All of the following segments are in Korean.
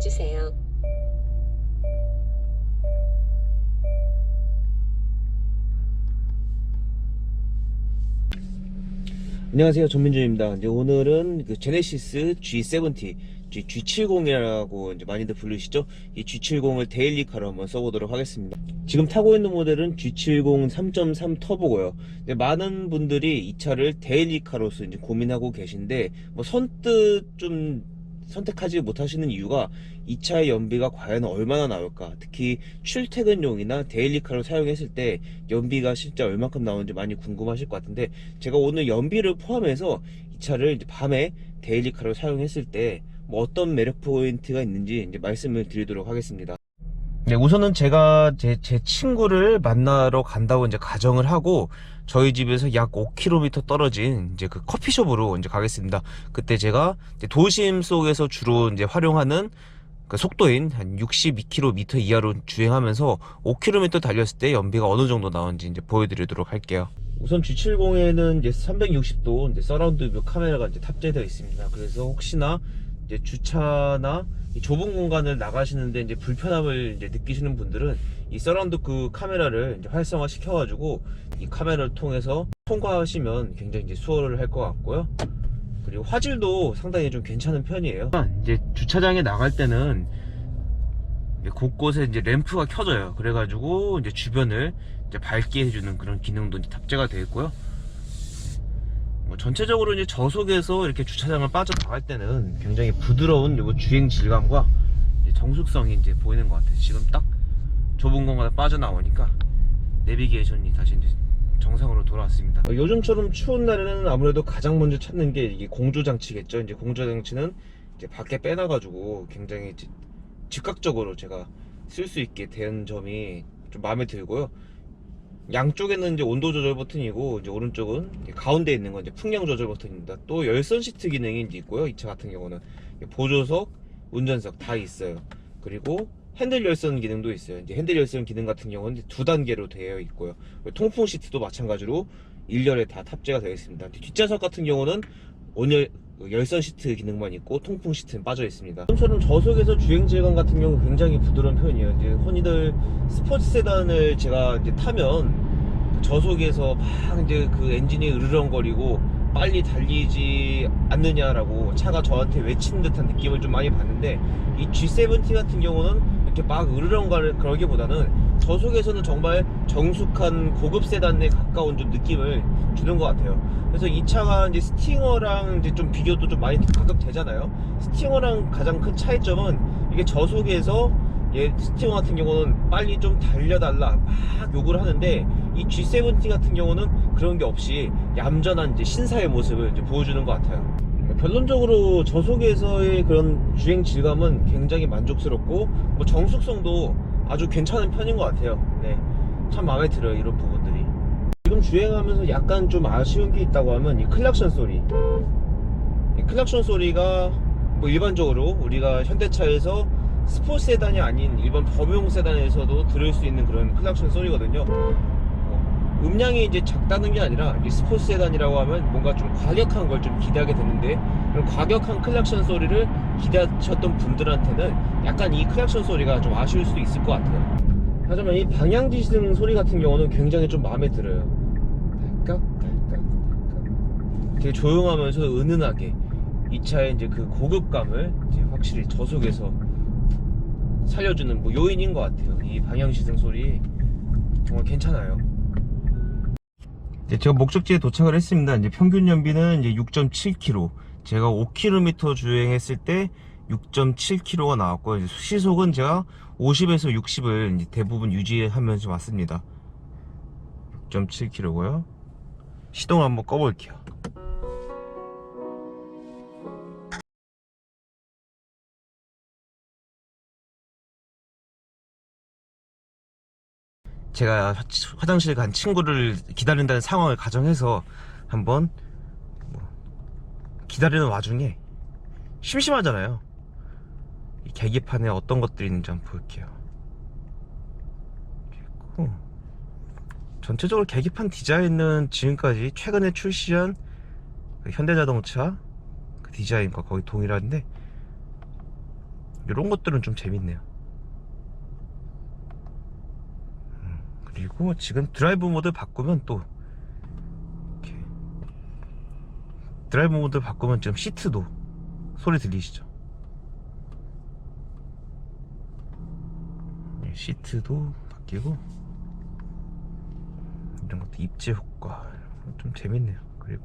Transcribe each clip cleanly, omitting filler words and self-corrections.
넣어주세요. 안녕하세요, 전민준입니다. 이제 오늘은 그 제네시스 G70, G70이라고 이제 많이들 부르시죠? 이 G70을 데일리카로 한번 써보도록 하겠습니다. 지금 타고 있는 모델은 G70 3.3 터보고요. 이제 많은 분들이 이 차를 데일리카로서 이제 고민하고 계신데, 뭐 선뜻 좀 선택하지 못하시는 이유가 이 차의 연비가 과연 얼마나 나올까, 특히 출퇴근용이나 데일리카로 사용했을 때 연비가 실제 얼마큼 나오는지 많이 궁금하실 것 같은데, 제가 오늘 연비를 포함해서 이 차를 이제 밤에 데일리카로 사용했을 때 뭐 어떤 매력 포인트가 있는지 이제 말씀을 드리도록 하겠습니다. 네, 우선은 제가 제 친구를 만나러 간다고 이제 가정을 하고, 저희 집에서 약 5km 떨어진 이제 그 커피숍으로 이제 가겠습니다. 그때 제가 이제 도심 속에서 주로 이제 활용하는 그 속도인 한 62km 이하로 주행하면서 5km 달렸을 때 연비가 어느 정도 나오는지 이제 보여드리도록 할게요. 우선 G70에는 이제 360도 이제 서라운드 뷰 카메라가 이제 탑재되어 있습니다. 그래서 혹시나 이제 주차나 이 좁은 공간을 나가시는데 이제 불편함을 이제 느끼시는 분들은 이 서라운드 그 카메라를 이제 활성화 시켜가지고 이 카메라를 통해서 통과하시면 굉장히 이제 수월을 할 것 같고요. 그리고 화질도 상당히 좀 괜찮은 편이에요. 이제 주차장에 나갈 때는 곳곳에 이제 램프가 켜져요. 그래가지고 이제 주변을 이제 밝게 해주는 그런 기능도 이제 탑재가 되어 있고요. 뭐 전체적으로 이제 저속에서 이렇게 주차장을 빠져나갈 때는 굉장히 부드러운 요 주행 질감과 이제 정숙성이 이제 보이는 것 같아요. 지금 딱 좁은 공간에 빠져나오니까 내비게이션이 다시 이제 정상으로 돌아왔습니다. 요즘처럼 추운 날에는 아무래도 가장 먼저 찾는 게 이게 공조장치겠죠. 이제 공조장치는 이제 밖에 빼놔가지고 굉장히 즉각적으로 제가 쓸 수 있게 된 점이 좀 마음에 들고요. 양쪽에는 이제 온도 조절 버튼이고, 이제 오른쪽은 이제 가운데 있는 건 이제 풍량 조절 버튼입니다. 또 열선 시트 기능이 이제 있고요. 이 차 같은 경우는 보조석, 운전석 다 있어요. 그리고 핸들 열선 기능도 있어요. 이제 핸들 열선 기능 같은 경우는 두 단계로 되어 있고요. 통풍 시트도 마찬가지로 일렬에 다 탑재가 되어 있습니다. 뒷좌석 같은 경우는 온열 열선 시트 기능만 있고 통풍 시트는 빠져 있습니다. 처럼 저속에서 주행 질감 같은 경우 굉장히 부드러운 편이에요. 이제 흔히들 스포츠 세단을 제가 이제 타면 저속에서 막 이제 그 엔진이 으르렁거리고 빨리 달리지 않느냐라고 차가 저한테 외치는 듯한 느낌을 좀 많이 받는데, 이 G70 같은 경우는 이렇게 막 으르렁거리기보다는 저속에서는 정말 정숙한 고급 세단에 가까운 좀 느낌을 주는 것 같아요. 그래서 이 차가 이제 스팅어랑 이제 좀 비교도 좀 많이 가끔 되잖아요. 스팅어랑 가장 큰 차이점은 이게 저속에서 스팅어 같은 경우는 빨리 좀 달려달라 막 요구를 하는데, 이 G70 같은 경우는 그런 게 없이 얌전한 이제 신사의 모습을 이제 보여주는 것 같아요. 결론적으로 저속에서의 그런 주행 질감은 굉장히 만족스럽고, 뭐 정숙성도 아주 괜찮은 편인 것 같아요. 네, 참 마음에 들어요, 이런 부분들이. 지금 주행하면서 약간 좀 아쉬운 게 있다고 하면 이 클락션 소리. 이 클락션 소리가 뭐 일반적으로 우리가 현대차에서 스포츠 세단이 아닌 일반 범용 세단에서도 들을 수 있는 그런 클락션 소리거든요. 음량이 이제 작다는 게 아니라 이 스포츠 세단이라고 하면 뭔가 좀 과격한 걸 좀 기대하게 되는데, 그런 과격한 클락션 소리를 기대하셨던 분들한테는 약간 이 클락션 소리가 좀 아쉬울 수도 있을 것 같아요. 하지만 이 방향지시등 소리 같은 경우는 굉장히 좀 마음에 들어요. 딸깍딸깍딸깍. 되게 조용하면서 은은하게 이 차의 이제 그 고급감을 이제 확실히 저속에서 살려주는 뭐 요인인 것 같아요. 이 방향시등 소리 정말 괜찮아요. 제가 목적지에 도착을 했습니다. 이제 평균 연비는 이제 6.7km. 제가 5km 주행했을 때 6.7km가 나왔고요. 이제 시속은 제가 50에서 60을 이제 대부분 유지하면서 왔습니다. 6.7km고요. 시동을 한번 꺼볼게요. 제가 화장실 간 친구를 기다린다는 상황을 가정해서 한번 기다리는 와중에 심심하잖아요. 이 계기판에 어떤 것들이 있는지 한번 볼게요. 그리고 전체적으로 계기판 디자인은 지금까지 최근에 출시한 그 현대자동차 그 디자인과 거의 동일한데, 이런 것들은 좀 재밌네요. 그리고 지금 드라이브 모드 바꾸면 또 이렇게 드라이브 모드 바꾸면 지금 시트도 소리 들리시죠? 시트도 바뀌고 이런 것도 입체 효과 좀 재밌네요. 그리고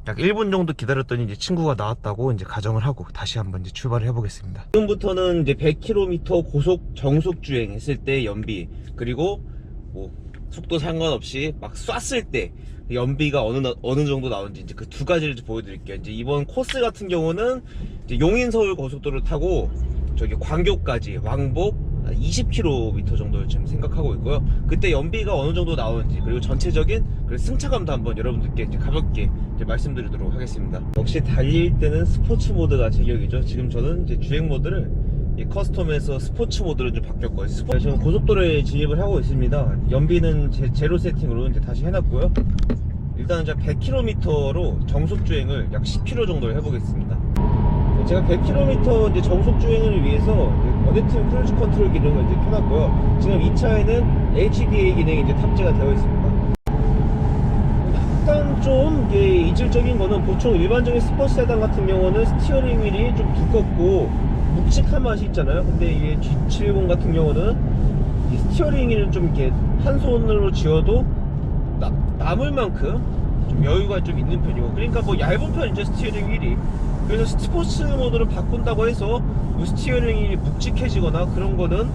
약 1분 정도 기다렸더니 이제 친구가 나왔다고 이제 가정을 하고 다시 한번 이제 출발을 해보겠습니다. 지금부터는 이제 100km 고속 정속 주행 했을 때 연비, 그리고 뭐 속도 상관없이 막 쐈을 때 연비가 어느 정도 나오는지 이제 그 두 가지를 보여드릴게요. 이제 이번 코스 같은 경우는 이제 용인 서울 고속도로를 타고 저기 광교까지 왕복 20km 정도를 지금 생각하고 있고요. 그때 연비가 어느 정도 나오는지, 그리고 전체적인 승차감도 한번 여러분들께 이제 가볍게 이제 말씀드리도록 하겠습니다. 역시 달릴 때는 스포츠 모드가 제격이죠. 지금 저는 이제 주행 모드를 커스텀에서 스포츠 모드로 좀 바뀌었거든요. 지금 고속도로에 진입을 하고 있습니다. 연비는 제로 세팅으로 이제 다시 해놨고요. 일단은 제가 100km로 정속 주행을 약 10km 정도를 해보겠습니다. 제가 100km 이제 정속 주행을 위해서 어댑티브 크루즈 컨트롤 기능을 이제 켜놨고요. 지금 이 차에는 HDA 기능이 이제 탑재가 되어 있습니다. 약간 좀 이질적인 거는, 보통 일반적인 스포츠 세단 같은 경우는 스티어링 휠이 좀 두껍고 묵직한 맛이 있잖아요. 근데 이게 G70 같은 경우는 이 스티어링 휠은 좀 이렇게 한 손으로 쥐어도 남을 만큼 좀 여유가 좀 있는 편이고, 그러니까 뭐 얇은 편이죠, 스티어링 휠이. 그래서 스포츠 모드를 바꾼다고 해서 뭐 스티어링이 묵직해지거나 그런 거는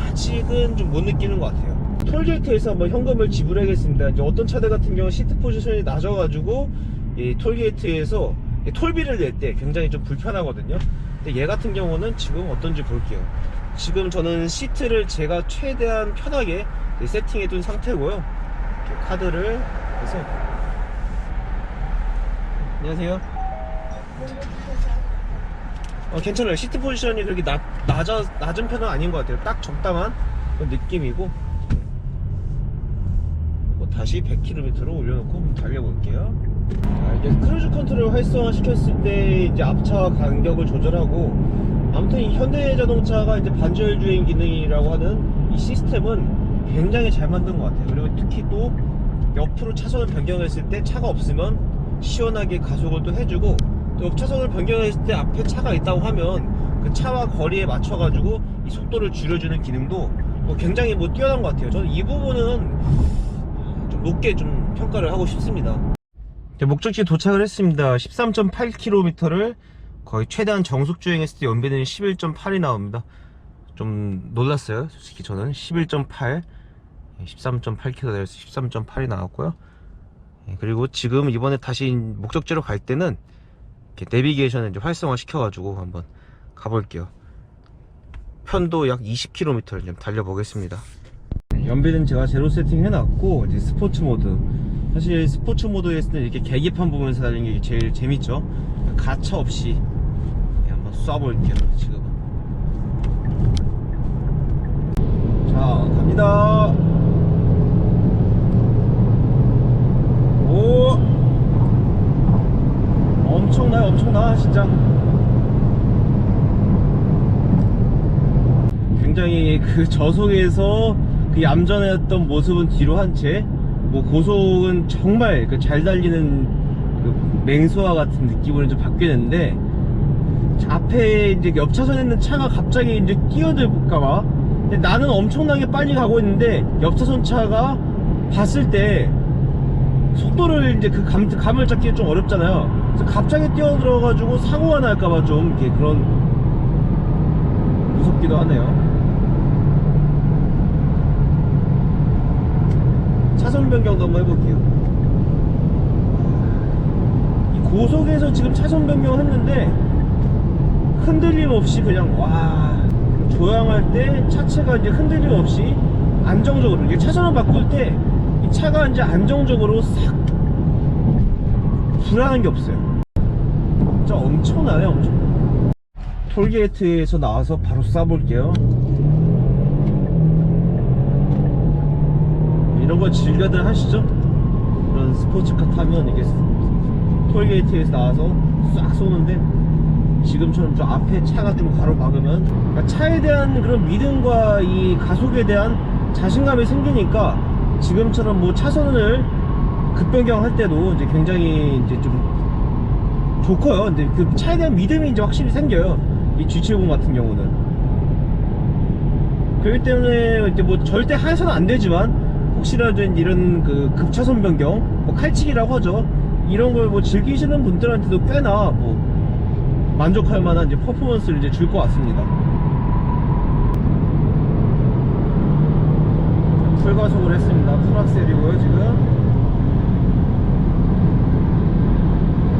아직은 좀 못 느끼는 것 같아요. 톨게이트에서 한번 현금을 지불하겠습니다. 이제 어떤 차들 같은 경우 시트 포지션이 낮아가지고 이 톨게이트에서 톨비를 낼 때 굉장히 좀 불편하거든요. 근데 얘 같은 경우는 지금 어떤지 볼게요. 지금 저는 시트를 제가 최대한 편하게 세팅해 둔 상태고요. 이렇게 카드를 해서, 안녕하세요. 괜찮아요. 시트 포지션이 그렇게 낮은 편은 아닌 것 같아요. 딱 적당한 그런 느낌이고. 다시 100km로 올려놓고 한번 달려볼게요. 이제 크루즈 컨트롤 활성화 시켰을 때 이제 앞차와 간격을 조절하고, 아무튼 이 현대자동차가 이제 반절 주행 기능이라고 하는 이 시스템은 굉장히 잘 만든 것 같아요. 그리고 특히 또 옆으로 차선을 변경했을 때 차가 없으면 시원하게 가속을 또 해주고, 또 옆 차선을 변경했을 때 앞에 차가 있다고 하면 그 차와 거리에 맞춰 가지고 이 속도를 줄여주는 기능도 굉장히 뛰어난 것 같아요. 저는 이 부분은 좀 높게 좀 평가를 하고 싶습니다. 목적지에 도착을 했습니다. 13.8km를 거의 최대한 정속 주행했을 때 연비는 11.8이 나옵니다. 좀 놀랐어요. 솔직히 저는 11.8, 13.8km 내려서 13.8이 나왔고요. 그리고 지금 이번에 다시 목적지로 갈 때는 이렇게 내비게이션을 이제 활성화 시켜가지고 한번 가볼게요. 편도 약 20km를 좀 달려보겠습니다. 연비는 제가 제로 세팅 해놨고, 이제 스포츠 모드. 사실 스포츠 모드에 있을 때 이렇게 계기판 보면서 달리는 게 제일 재밌죠. 가차 없이 한번 쏴볼게요. 지금은. 자, 갑니다. 오! 엄청나 진짜. 굉장히 그 저속에서 그 얌전했던 모습은 뒤로 한 채, 고속은 정말 잘 달리는 그 맹수와 같은 느낌으로 좀 바뀌었는데, 앞에 이제 옆 차선에 있는 차가 갑자기 이제 끼어들까봐, 나는 엄청나게 빨리 가고 있는데 옆 차선 차가 봤을 때 속도를 이제 그 감을 잡기 좀 어렵잖아요. 그래서 갑자기 뛰어들어가지고 사고가 날까봐 좀 이렇게 그런 무섭기도 하네요. 차선 변경도 한번 해볼게요. 이 고속에서 지금 차선 변경했는데 흔들림 없이 그냥 조향할 때 차체가 이제 흔들림 없이 안정적으로, 이게 차선을 바꿀 때 이 차가 이제 안정적으로 싹 불안한 게 없어요. 진짜 엄청나네, 엄청. 톨게이트에서 나와서 바로 쏴볼게요. 이런 거 즐겨들 하시죠? 그런 스포츠카 타면 이게 톨게이트에서 나와서 싹 쏘는데, 지금처럼 저 앞에 차가 좀 가로막으면, 그러니까 차에 대한 그런 믿음과 이 가속에 대한 자신감이 생기니까 지금처럼 뭐 차선을 급변경할 때도 이제 굉장히 이제 좀 좋고요. 근데 그 차에 대한 믿음이 이제 확실히 생겨요, 이 G70 같은 경우는. 그렇기 때문에 이제 뭐 절대 하해서는 안 되지만, 혹시라도 이런 그 급차선 변경, 뭐 칼치기라고 하죠, 이런 걸 뭐 즐기시는 분들한테도 꽤나 뭐 만족할 만한 이제 퍼포먼스를 이제 줄 것 같습니다. 풀가속을 했습니다. 풀악셀이고요. 지금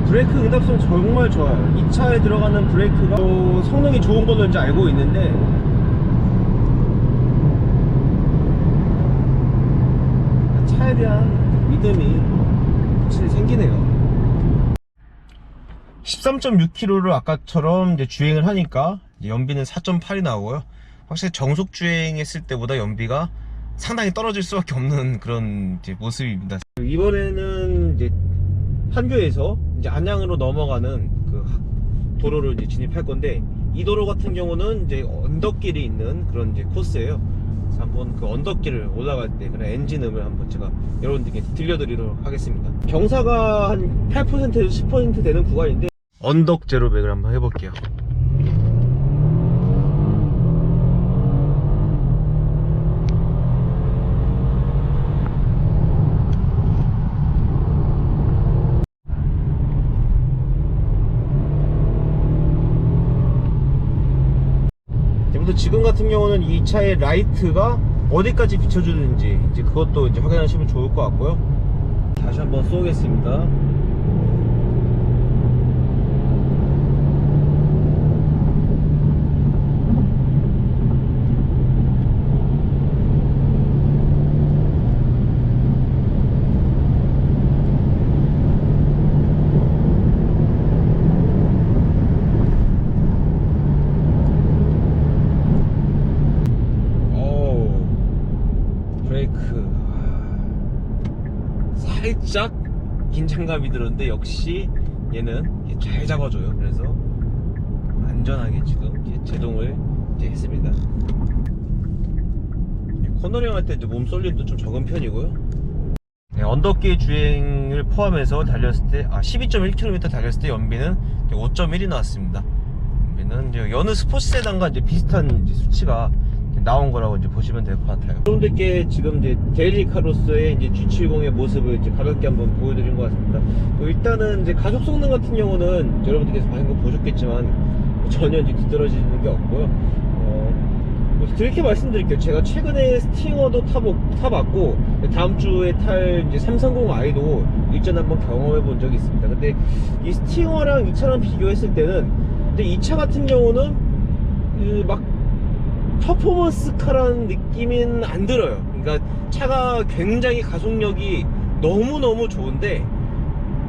브레이크 응답성 정말 좋아요. 이 차에 들어가는 브레이크가 성능이 좋은 걸로 이제 알고 있는데, 차에 대한 믿음이 확실히 생기네요. 13.6km를 아까처럼 이제 주행을 하니까 이제 연비는 4.8이 나오고요. 확실히 정속 주행했을 때보다 연비가 상당히 떨어질 수밖에 없는 그런 이제 모습입니다. 이번에는 이제 판교에서 이제 안양으로 넘어가는 그 도로를 이제 진입할 건데, 이 도로 같은 경우는 이제 언덕길이 있는 그런 이제 코스예요. 그래서 한번 그 언덕길을 올라갈 때 그런 엔진음을 한번 제가 여러분들께 들려드리도록 하겠습니다. 경사가 한 8%에서 10% 되는 구간인데, 언덕 제로백을 한번 해볼게요. 지금 같은 경우는 이 차의 라이트가 어디까지 비춰주는지 이제 그것도 이제 확인하시면 좋을 것 같고요. 다시 한번 쏘겠습니다. 살짝 긴장감이 들었는데, 역시 얘는 잘 잡아줘요. 그래서 안전하게 지금 제동을 이제 했습니다. 코너링 할 때 이제 몸 쏠림도 좀 적은 편이고요. 네, 언덕길 주행을 포함해서 달렸을 때 12.1km 달렸을 때 연비는 5.1이 나왔습니다. 연비는 이제 여느 스포츠 세단과 이제 비슷한 이제 수치가 나온 거라고 이제 보시면 될 것 같아요. 여러분들께 지금 이제 데일리카로서의 이제 G70의 모습을 이제 가볍게 한번 보여드린 것 같습니다. 일단은 이제 가속 성능 같은 경우는 여러분들께서 방금 보셨겠지만 전혀 이제 뒤떨어지는 게 없고요. 이렇게 말씀드릴게요. 제가 최근에 스팅어도 타봤고, 다음 주에 탈 이제 330i도 일전 한번 경험해 본 적이 있습니다. 근데 이 스팅어랑 이 차랑 비교했을 때는, 근데 이 차 같은 경우는 막 퍼포먼스카라는 느낌은 안 들어요. 그러니까 차가 굉장히 가속력이 너무너무 좋은데,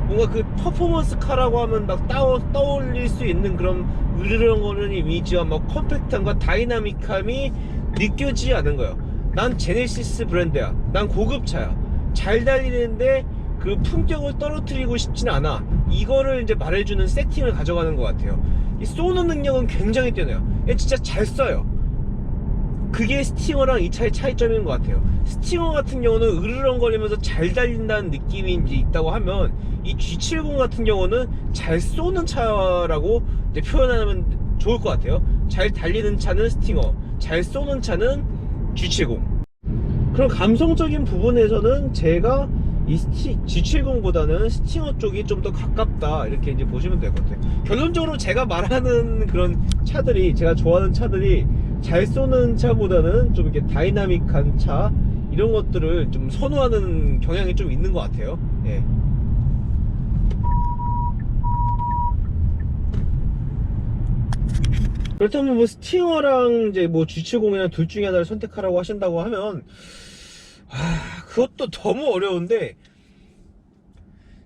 뭔가 그 퍼포먼스카라고 하면 막 떠올릴 수 있는 그런 으르렁거리는 이미지와 막 컴팩트함과 다이나믹함이 느껴지지 않은 거예요. 난 제네시스 브랜드야. 난 고급차야. 잘 달리는데 그 품격을 떨어뜨리고 싶진 않아. 이거를 이제 말해주는 세팅을 가져가는 것 같아요. 이 쏘는 능력은 굉장히 뛰어나요. 얘 진짜 잘 쏴요. 그게 스팅어랑 이 차의 차이점인 것 같아요. 스팅어 같은 경우는 으르렁거리면서 잘 달린다는 느낌이 이제 있다고 하면, 이 G70 같은 경우는 잘 쏘는 차라고 이제 표현하면 좋을 것 같아요. 잘 달리는 차는 스팅어, 잘 쏘는 차는 G70. 그런 감성적인 부분에서는 제가 이 G70보다는 스팅어 쪽이 좀 더 가깝다, 이렇게 이제 보시면 될 것 같아요. 결론적으로 제가 말하는 그런 차들이, 제가 좋아하는 차들이 잘 쏘는 차보다는 좀 이렇게 다이나믹한 차, 이런 것들을 좀 선호하는 경향이 좀 있는 것 같아요. 예. 그렇다면 뭐 스팅어랑 이제 뭐 G70이나 둘 중에 하나를 선택하라고 하신다고 하면, 그것도 너무 어려운데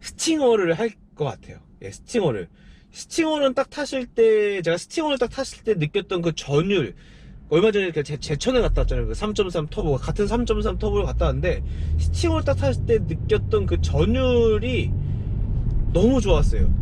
스팅어를 할 것 같아요. 예, 스팅어는 딱 탔을 때, 제가 스팅어를 딱 탔을 때 느꼈던 그 전율, 얼마 전에 제천에 갔다 왔잖아요. 그 3.3 터보, 같은 3.3 터보를 갔다 왔는데, 스팅어를 딱 탔을 때 느꼈던 그 전율이 너무 좋았어요.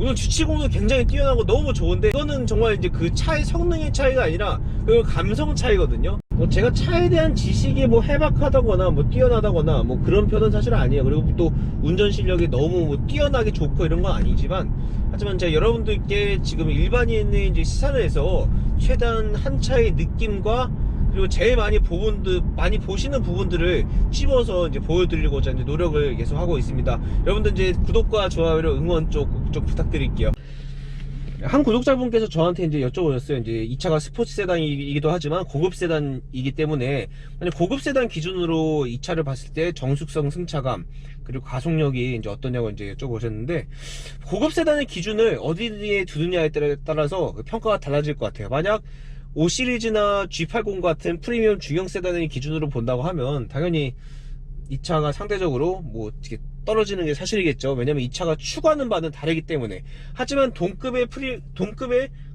오늘 G70도 굉장히 뛰어나고 너무 좋은데, 이거는 정말 이제 그 차의 성능의 차이가 아니라 그 감성 차이거든요. 뭐 제가 차에 대한 지식이 뭐 해박하다거나 뭐 뛰어나다거나 뭐 그런 편은 사실 아니에요. 그리고 또 운전 실력이 너무 뭐 뛰어나게 좋고 이런 건 아니지만, 하지만 제가 여러분들께 지금 일반인의 이제 시선에서 최대한 한 차의 느낌과 그리고 제일 많이 많이 보시는 부분들을 찝어서 이제 보여드리고자 이제 노력을 계속 하고 있습니다. 여러분들 이제 구독과 좋아요로 응원 좀 부탁드릴게요. 한 구독자분께서 저한테 이제 여쭤보셨어요. 이제 이 차가 스포츠 세단이기도 하지만 고급 세단이기 때문에, 만약 고급 세단 기준으로 이 차를 봤을 때 정숙성, 승차감, 그리고 가속력이 이제 어떠냐고 이제 여쭤보셨는데, 고급 세단의 기준을 어디에 두느냐에 따라서 평가가 달라질 것 같아요. 만약 5 시리즈나 G80 같은 프리미엄 중형 세단의 기준으로 본다고 하면 당연히 이 차가 상대적으로 뭐 이렇게 떨어지는 게 사실이겠죠. 왜냐면 이 차가 추구하는 바는 다르기 때문에. 하지만 동급의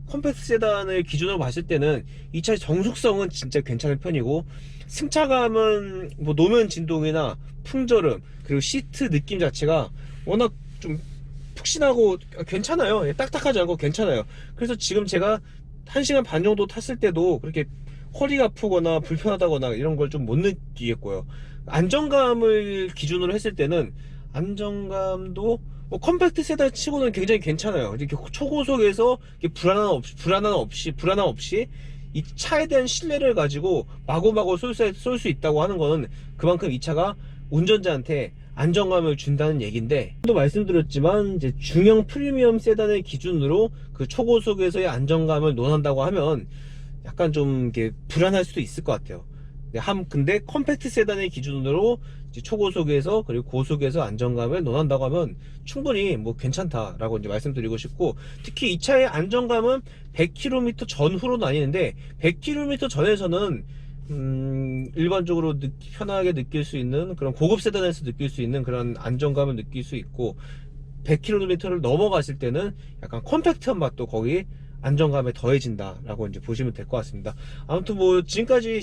컴팩트 세단을 기준으로 봤을 때는 이 차의 정숙성은 진짜 괜찮은 편이고, 승차감은 뭐 노면 진동이나 풍절음, 그리고 시트 느낌 자체가 워낙 좀 푹신하고 괜찮아요. 딱딱하지 않고 괜찮아요. 그래서 지금 제가 1시간 반 정도 탔을 때도 그렇게 허리가 아프거나 불편하다거나 이런 걸 좀 못 느끼겠고요. 안정감을 기준으로 했을 때는 안정감도 뭐 컴팩트 세단 치고는 굉장히 괜찮아요. 이렇게 초고속에서 불안함 없이 이 차에 대한 신뢰를 가지고 마구마구 쏠 수 있다고 하는 거는 그만큼 이 차가 운전자한테 안정감을 준다는 얘기인데, 또 말씀드렸지만 이제 중형 프리미엄 세단의 기준으로 그 초고속에서의 안정감을 논한다고 하면 약간 좀 이게 불안할 수도 있을 것 같아요. 근데 컴팩트 세단의 기준으로 이제 초고속에서 그리고 고속에서 안정감을 논한다고 하면 충분히 뭐 괜찮다라고 이제 말씀드리고 싶고, 특히 이 차의 안정감은 100km 전후로 나뉘는데, 100km 전에서는 일반적으로 편하게 느낄 수 있는 그런 고급 세단에서 느낄 수 있는 그런 안정감을 느낄 수 있고, 100km를 넘어갔을 때는 약간 컴팩트한 맛도 거기 안정감에 더해진다 라고 이제 보시면 될 것 같습니다. 아무튼 뭐 지금까지